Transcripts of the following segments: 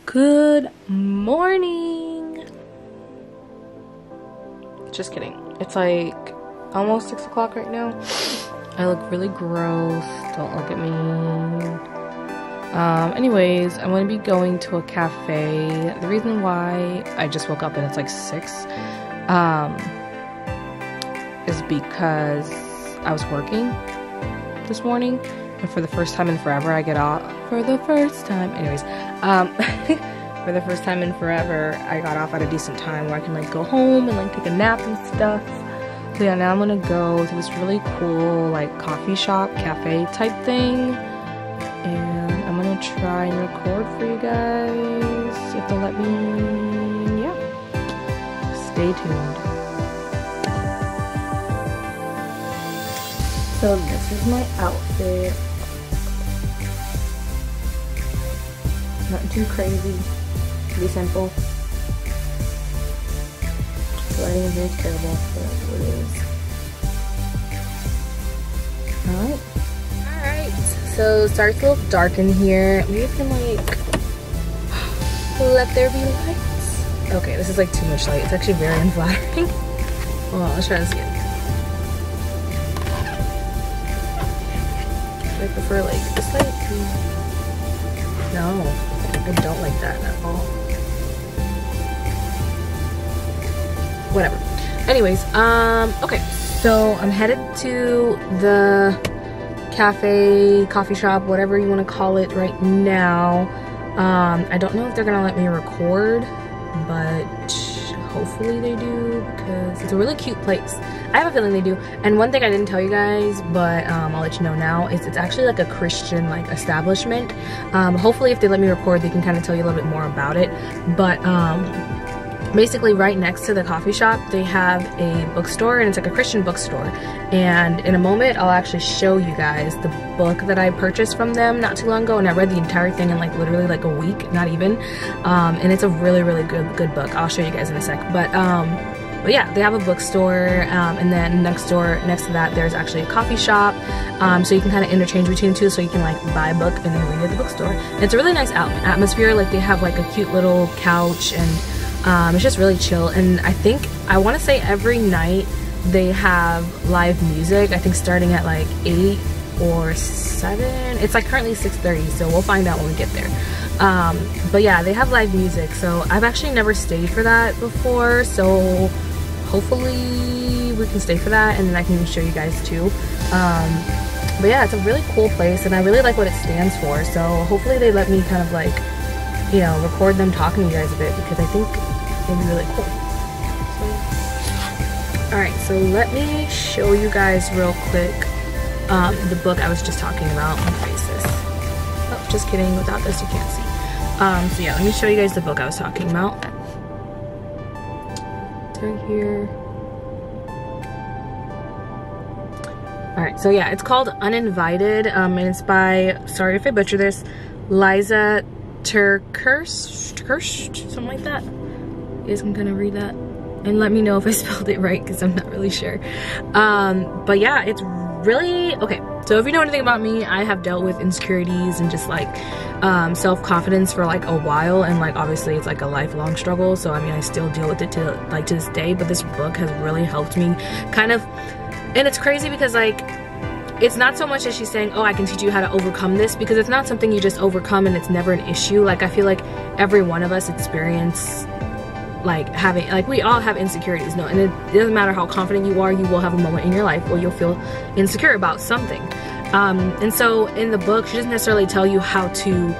Good morning. Just kidding. It's like almost 6 o'clock right now. I look really gross. Don't look at me. Anyways, I'm going to be going to a cafe. The reason why I just woke up and it's like 6 is because I was working this morning. And for the first time in forever, I get off. For the first time. Anyways, for the first time in forever, I got off at a decent time where I can like go home and like take a nap and stuff. So yeah, now I'm gonna go to this really cool like coffee shop, cafe type thing. And I'm gonna try and record for you guys if they'll let me. Yeah. Stay tuned. So this is my outfit. Nothing too crazy. Pretty simple. The lighting in here is terrible, but that's what it is. Alright. So it starts a little dark in here. Maybe I can like let there be lights. Okay, this is like too much light. It's actually very unflattering. Hold on, let's try this again. I prefer like this light. No, I don't like that at all. Whatever. Anyways, okay, so I'm headed to the cafe, coffee shop, whatever you want to call it right now. I don't know if they're gonna let me record, but hopefully they do because it's a really cute place. I have a feeling they do. And one thing I didn't tell you guys, but I'll let you know now, is it's actually like a Christian like establishment. Hopefully if they let me record, they can kind of tell you a little bit more about it. But basically right next to the coffee shop, they have a bookstore, and it's like a Christian bookstore. And in a moment, I'll actually show you guys the book that I purchased from them not too long ago, and I read the entire thing in like literally like a week, not even. And it's a really, really good book. I'll show you guys in a sec. But yeah, they have a bookstore, and then next to that, there's actually a coffee shop. So you can kind of interchange between the two, so you can like buy a book and then read at the bookstore. And it's a really nice atmosphere. Like they have like a cute little couch, and it's just really chill. And I want to say every night they have live music. I think starting at like 8 or 7. It's like currently 6:30, so we'll find out when we get there. But yeah, they have live music. So I've actually never stayed for that before. So hopefully we can stay for that, and then I can show you guys too. But yeah, it's a really cool place, and I really like what it stands for. So hopefully they let me kind of like, you know, record them talking to you guys a bit, because I think it'd be really cool. Alright, so let me show you guys real quick the book I was just talking about. Let me face this. Oh, just kidding, without this you can't see. So yeah, let me show you guys the book I was talking about. Right here. Alright, so yeah, it's called Uninvited, and it's by, sorry if I butcher this, Liza Terkirch, something like that. You guys can kind of read that and let me know if I spelled it right, because I'm not really sure. But yeah, it's really okay. So if you know anything about me, I have dealt with insecurities and just like self-confidence for like a while, and like obviously it's like a lifelong struggle. So I mean, I still deal with it to this day, but this book has really helped me kind of. And it's crazy because like it's not so much as she's saying, oh, I can teach you how to overcome this, because it's not something you just overcome and it's never an issue. Like I feel like every one of us experience like having, like we all have insecurities, no, and it doesn't matter how confident you are, you will have a moment in your life where you'll feel insecure about something. And so in the book, she doesn't necessarily tell you how to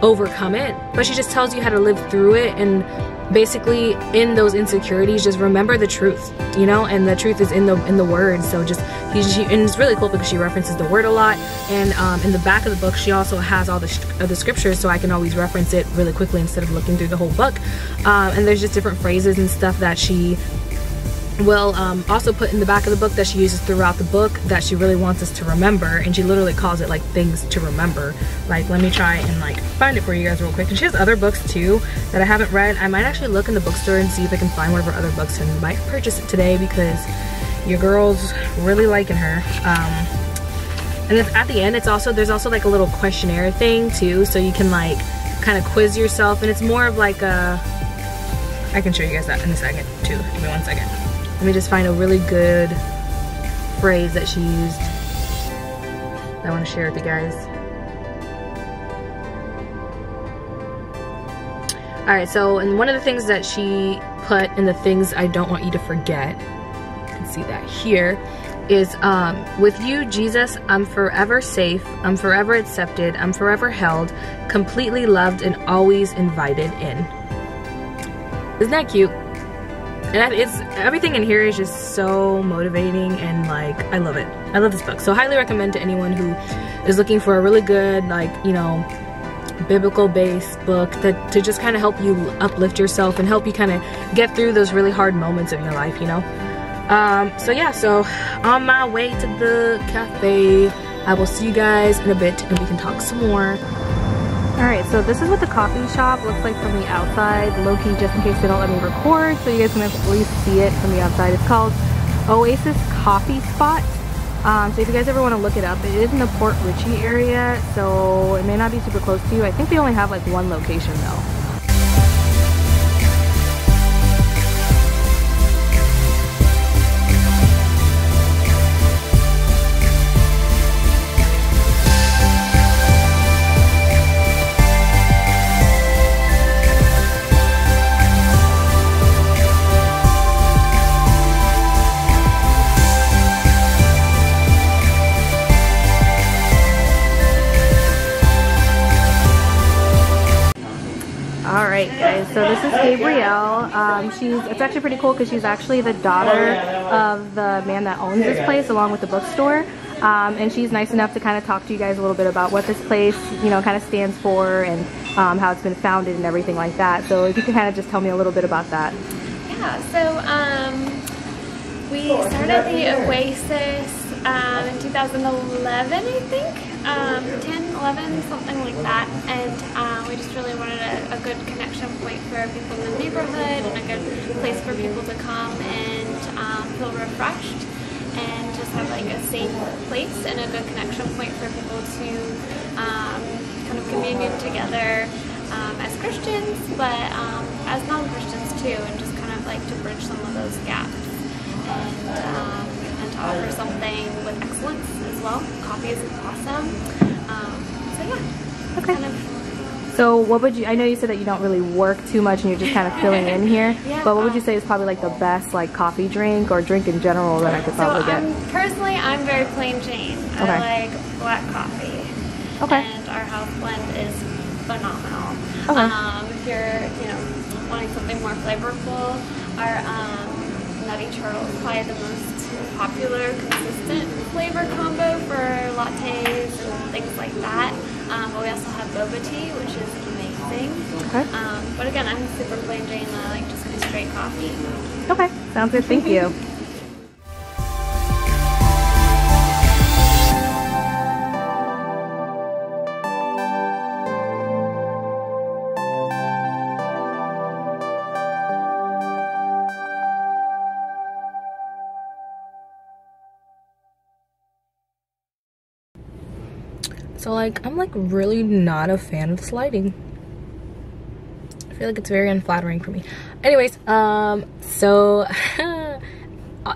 overcome it, but she just tells you how to live through it. And basically in those insecurities, just remember the truth, you know, and the truth is in the word. So just and it's really cool because she references the word a lot. And in the back of the book, she also has all the scriptures, so I can always reference it really quickly instead of looking through the whole book. And there's just different phrases and stuff that she will also put in the back of the book that she uses throughout the book that she really wants us to remember, and she literally calls it like things to remember. Like, let me try and like find it for you guys real quick. And she has other books too that I haven't read. I might actually look in the bookstore and see if I can find one of her other books and might purchase it today, because your girl's really liking her. And then at the end, there's also like a little questionnaire thing too, so you can like kind of quiz yourself, and it's more of like a, I can show you guys that in a second too. Give me 1 second. Let me just find a really good phrase that she used that I want to share with you guys. Alright, so, and one of the things that she put in the things I don't want you to forget, you can see that here, is with you, Jesus, I'm forever safe, I'm forever accepted, I'm forever held, completely loved, and always invited in. Isn't that cute? And it's, everything in here is just so motivating, and like, I love it. I love this book. So highly recommend to anyone who is looking for a really good, like, you know, biblical based book that to just kind of help you uplift yourself and help you kind of get through those really hard moments of your life, you know. So yeah, so on my way to the cafe, I will see you guys in a bit and we can talk some more. Alright, so this is what the coffee shop looks like from the outside, low-key, just in case they don't let me record, so you guys can at least see it from the outside. It's called Oasis Coffee Spot. So if you guys ever want to look it up, it is in the Port Richey area, so it may not be super close to you. I think they only have like one location though. Alright guys, so this is Gabrielle. It's actually pretty cool because she's actually the daughter of the man that owns this place along with the bookstore. And she's nice enough to kind of talk to you guys a little bit about what this place, you know, kind of stands for and how it's been founded and everything like that. So if you can kind of just tell me a little bit about that. Yeah, so we started the Oasis in 2011, I think. 10, 11, something like that, and we just really wanted a good connection point for people in the neighborhood and a good place for people to come and feel refreshed and just have like a safe place and a good connection point for people to kind of communion together as Christians, but as non-Christians too, and just kind of like to bridge some of those gaps and to offer something with excellence as well. Coffee is awesome. So yeah. Okay. Kind of. So what would you, I know you said that you don't really work too much and you're just kind of filling in here, yeah, but what would you say is probably like the best like coffee drink or drink in general that I could probably get? Personally, I'm very plain Jane. Okay. I like black coffee. Okay. And our house blend is phenomenal. Okay. If you're, you know, wanting something more flavorful, our Nutty Turtle is probably the most popular, consistent flavor combo for lattes and things like that. But we also have boba tea, which is amazing. Okay. But again, I'm super plain Jane. I like just kind of straight coffee. Okay, sounds good. Thank you. So like, I'm like really not a fan of this lighting. I feel like it's very unflattering for me. Anyways, so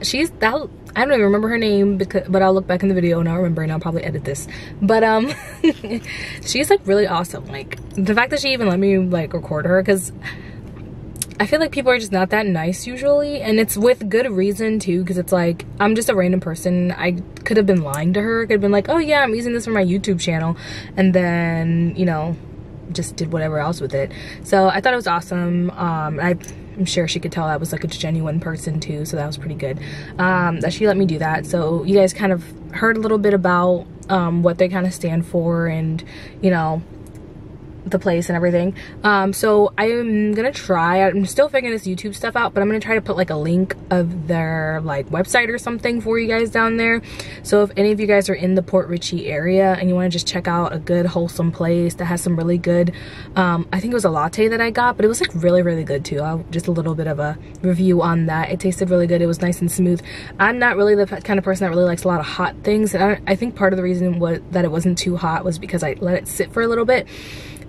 she's that, I don't even remember her name, but I'll look back in the video and I'll remember and I'll probably edit this. But she's like really awesome. Like the fact that she even let me like record her, because I feel like people are just not that nice usually, and it's with good reason too, because it's like, I'm just a random person. I could have been lying to her, could have been like, oh yeah, I'm using this for my YouTube channel, and then, you know, just did whatever else with it. So I thought it was awesome. I'm sure she could tell I was like a genuine person too, so that was pretty good that she let me do that. So you guys kind of heard a little bit about what they kind of stand for, and you know, the place and everything. So I'm gonna try, I'm still figuring this YouTube stuff out, but I'm gonna try to put like a link of their like website or something for you guys down there. So if any of you guys are in the Port Richey area and you want to just check out a good wholesome place that has some really good, I think it was a latte that I got, but it was like really good too. Just a little bit of a review on that. It tasted really good. It was nice and smooth. I'm not really the kind of person that really likes a lot of hot things, and I think part of the reason that it wasn't too hot was because I let it sit for a little bit.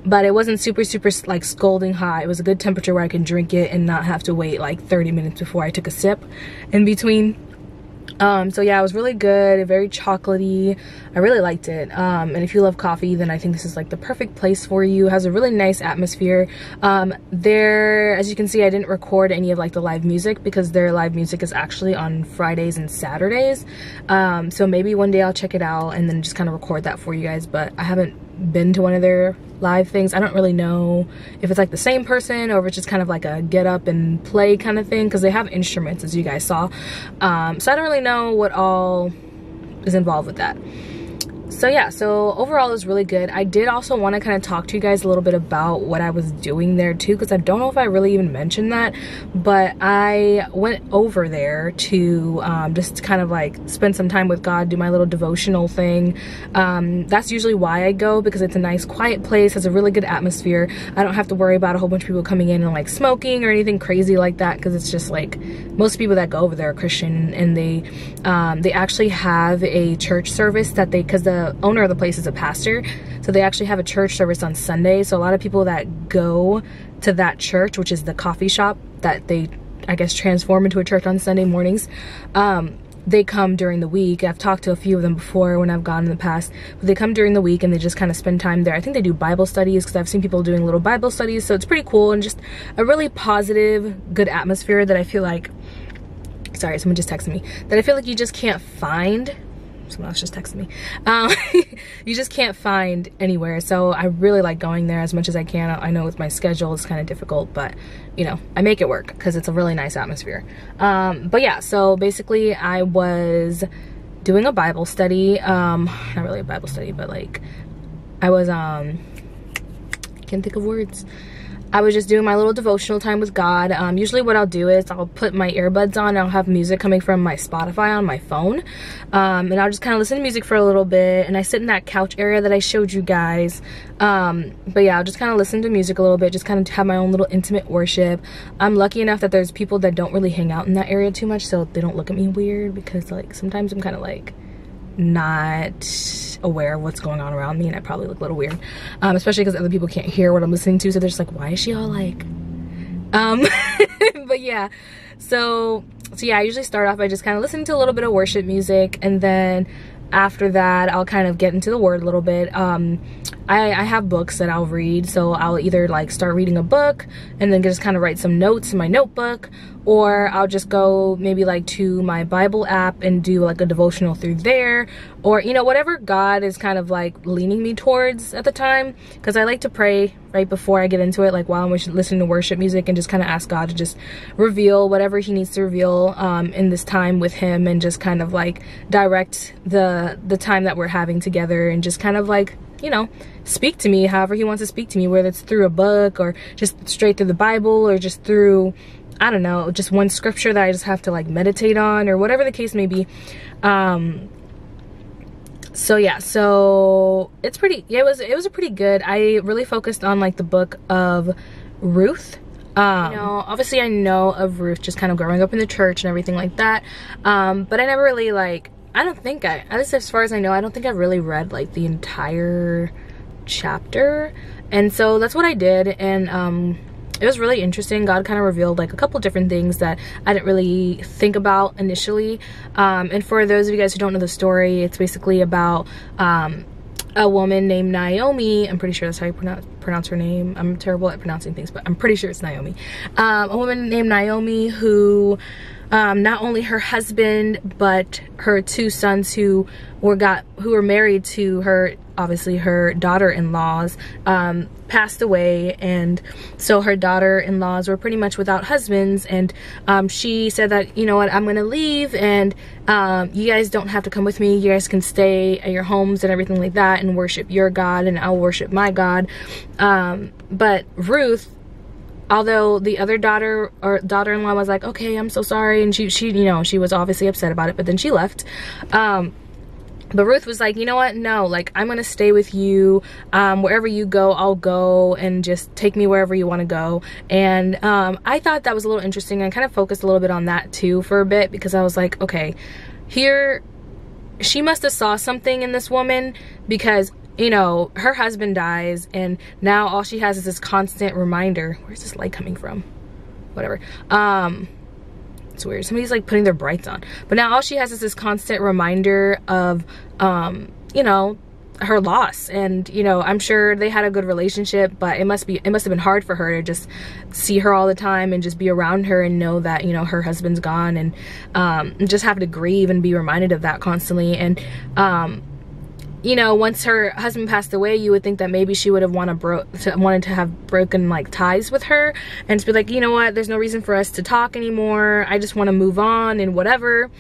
but it wasn't super like scalding hot. It was a good temperature where I can drink it and not have to wait like 30 minutes before I took a sip in between. So yeah, it was really good, very chocolatey. I really liked it. And if you love coffee, then I think this is like the perfect place for you. It has a really nice atmosphere. There, as you can see, I didn't record any of like the live music because their live music is actually on Fridays and Saturdays. So maybe one day I'll check it out and then just kind of record that for you guys, but I haven't been to one of their live things. I don't really know if it's like the same person or if it's just kind of like a get up and play kind of thing, because they have instruments, as you guys saw. So I don't really know what all is involved with that. So yeah, so overall it was really good. I did also want to kind of talk to you guys a little bit about what I was doing there too, because I don't know if I really even mentioned that, but I went over there to just kind of like spend some time with God, do my little devotional thing. That's usually why I go, because it's a nice quiet place, has a really good atmosphere. I don't have to worry about a whole bunch of people coming in and like smoking or anything crazy like that, because it's just like most people that go over there are Christian, and they actually have a church service that because the owner of the place is a pastor, so they actually have a church service on Sunday. So a lot of people that go to that church, which is the coffee shop that they, I guess, transform into a church on Sunday mornings, they come during the week. I've talked to a few of them before when I've gone in the past, but they come during the week and they just kind of spend time there. I think they do Bible studies, because I've seen people doing little Bible studies, so it's pretty cool and just a really positive, good atmosphere that I feel like, sorry, someone just texted me, that I feel like you just can't find. Someone else just texted me. You just can't find anywhere. So I really like going there as much as I can. I know with my schedule it's kind of difficult, but you know, I make it work because it's a really nice atmosphere. But yeah, so basically I was doing a Bible study. Not really a Bible study, but like I was I can't think of words. I was just doing my little devotional time with God. Usually what I'll do is I'll put my earbuds on and I'll have music coming from my Spotify on my phone. And I'll just kind of listen to music for a little bit. And I sit in that couch area that I showed you guys. But yeah, I'll just kind of listen to music a little bit, just kind of have my own little intimate worship. I'm lucky enough that there's people that don't really hang out in that area too much, so they don't look at me weird, because like sometimes I'm kind of like not aware of what's going on around me and I probably look a little weird, especially because other people can't hear what I'm listening to, so they're just like, why is she all like but yeah, so yeah, I usually start off by just kind of listening to a little bit of worship music, and then after that I'll kind of get into the word a little bit. I have books that I'll read, so I'll either like start reading a book and then just kind of write some notes in my notebook, or I'll just go maybe like to my Bible app and do like a devotional through there, or you know, whatever God is kind of like leaning me towards at the time, because I like to pray right before I get into it, like while I'm listening to worship music, and just kind of ask God to just reveal whatever he needs to reveal in this time with him, and just kind of like direct the time that we're having together, and just kind of like, you know, speak to me however he wants to speak to me, whether it's through a book or just straight through the Bible, or just through, I don't know, just one scripture that I just have to like meditate on, or whatever the case may be. So yeah, so it's pretty, yeah, it was a pretty good. I really focused on like the book of Ruth. You know, obviously I know of Ruth just kind of growing up in the church and everything like that, but I never really like, I don't think at least as far as I know, I don't think I've really read like the entire chapter, and so that's what I did. And it was really interesting. God kind of revealed like a couple different things that I didn't really think about initially. And for those of you guys who don't know the story, it's basically about a woman named Naomi. I'm pretty sure that's how you pronounce her name. I'm terrible at pronouncing things, but I'm pretty sure it's Naomi. A woman named Naomi who not only her husband but her two sons who were married to her, obviously her daughter-in-laws, passed away, and so her daughter-in-laws were pretty much without husbands. And she said that, you know what, I'm gonna leave, and you guys don't have to come with me, you guys can stay at your homes and everything like that and worship your God, and I'll worship my God. But Ruth, although the other daughter or daughter-in-law was like, okay, I'm so sorry, and she you know, she was obviously upset about it, but then she left. But Ruth was like, you know what, no, like I'm gonna stay with you, wherever you go I'll go, and just take me wherever you want to go. And I thought that was a little interesting. I kind of focused a little bit on that too for a bit, because I was like, okay, here she must have saw something in this woman, because you know, her husband dies, and now all she has is this constant reminder. Where's this light coming from? Whatever. It's weird. Somebody's like putting their brights on. But now all she has is this constant reminder of, you know, her loss. And, you know, I'm sure they had a good relationship, but it must have been hard for her to just see her all the time and just be around her and know that, you know, her husband's gone, and just have to grieve and be reminded of that constantly. And, you know, once her husband passed away, you would think that maybe she would have wanted to have broken like ties with her and just be like, you know what, there's no reason for us to talk anymore. I just want to move on and whatever.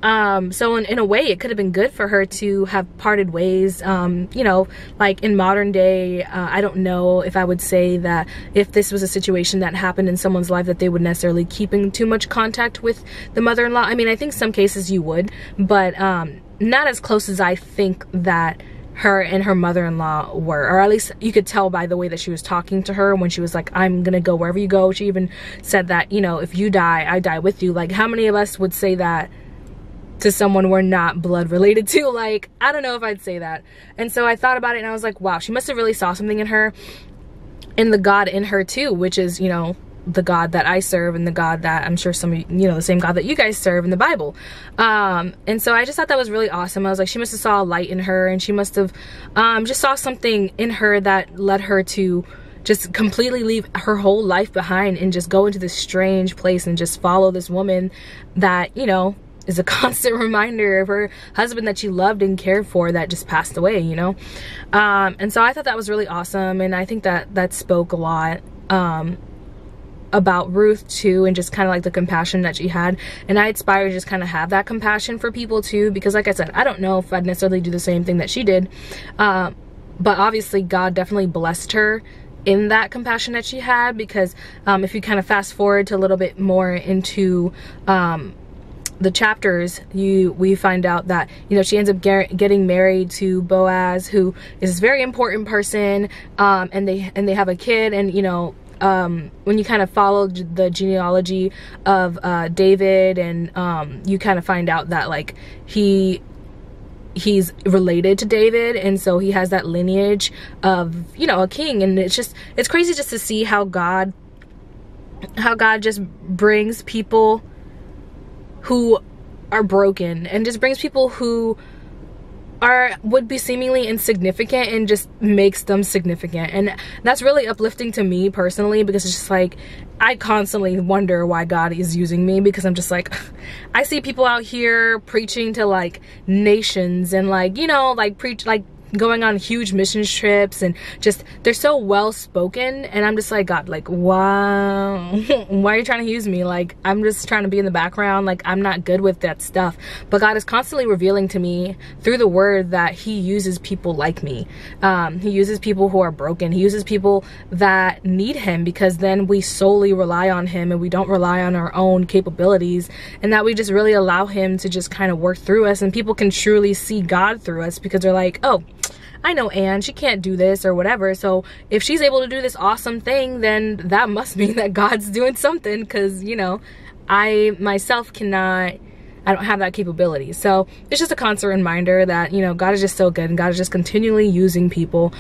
So in a way, it could have been good for her to have parted ways. You know, like in modern day, I don't know if I would say that if this was a situation that happened in someone's life that they would necessarily keep in too much contact with the mother-in-law. I mean, I think some cases you would, but not as close as I think that her and her mother-in-law were, or at least you could tell by the way that she was talking to her when she was like, I'm gonna go wherever you go. She even said that, you know, if you die, I die with you. Like, how many of us would say that to someone we're not blood related to? Like, I don't know if I'd say that. And so I thought about it and I was like, wow, she must have really saw something in her, in the God in her too, which is, you know, the God that I serve and the God that I'm sure some of you know, the same God that you guys serve in the Bible. And so I just thought that was really awesome. I was like, she must have saw a light in her, and she must have just saw something in her that led her to just completely leave her whole life behind and just go into this strange place and just follow this woman that, you know, is a constant reminder of her husband that she loved and cared for that just passed away, you know. And so I thought that was really awesome, and I think that spoke a lot about Ruth too, and just kind of like the compassion that she had. And I aspire to just kind of have that compassion for people too, because like I said, I don't know if I'd necessarily do the same thing that she did, but obviously God definitely blessed her in that compassion that she had, because if you kind of fast forward to a little bit more into the chapters, we find out that, you know, she ends up getting married to Boaz, who is this very important person, and they have a kid. And, you know, when you kind of follow the genealogy of David, and you kind of find out that like he's related to David, and so he has that lineage of, you know, a king. And it's crazy just to see how God just brings people who are broken, and just brings people who would be seemingly insignificant and just makes them significant. And that's really uplifting to me personally, because it's just like, I constantly wonder why God is using me, because I'm just like, I see people out here preaching to like nations, and like, you know, like going on huge mission trips, and just they're so well spoken, and I'm just like, God, like, wow, why are you trying to use me? Like, I'm just trying to be in the background. Like, I'm not good with that stuff. But God is constantly revealing to me through the word that he uses people like me. He uses people who are broken. He uses people that need him, because then we solely rely on him and we don't rely on our own capabilities, and that we just really allow him to just kind of work through us, and people can truly see God through us, because they're like, oh, I know Anne, she can't do this or whatever, so if she's able to do this awesome thing, then that must mean that God's doing something, because, you know, I myself cannot, I don't have that capability. So it's just a constant reminder that, you know, God is just so good, and God is just continually using people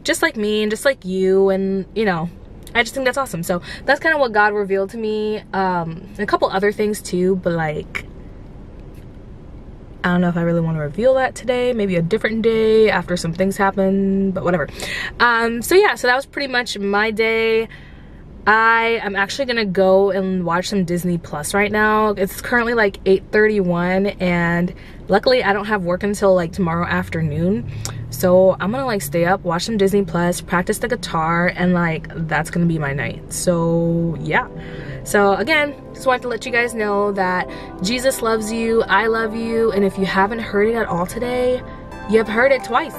just like me and just like you, and, you know, I just think that's awesome. So that's kind of what God revealed to me. A couple other things too, but like, I don't know if I really want to reveal that today. Maybe a different day after some things happen, but whatever. So yeah, so that was pretty much my day. I am actually gonna go and watch some Disney Plus right now. It's currently like 8:31, and luckily I don't have work until like tomorrow afternoon. So I'm gonna like stay up, watch some Disney Plus, practice the guitar, and like that's gonna be my night. So yeah. So again, just wanted to let you guys know that Jesus loves you, I love you, and if you haven't heard it at all today, you have heard it twice.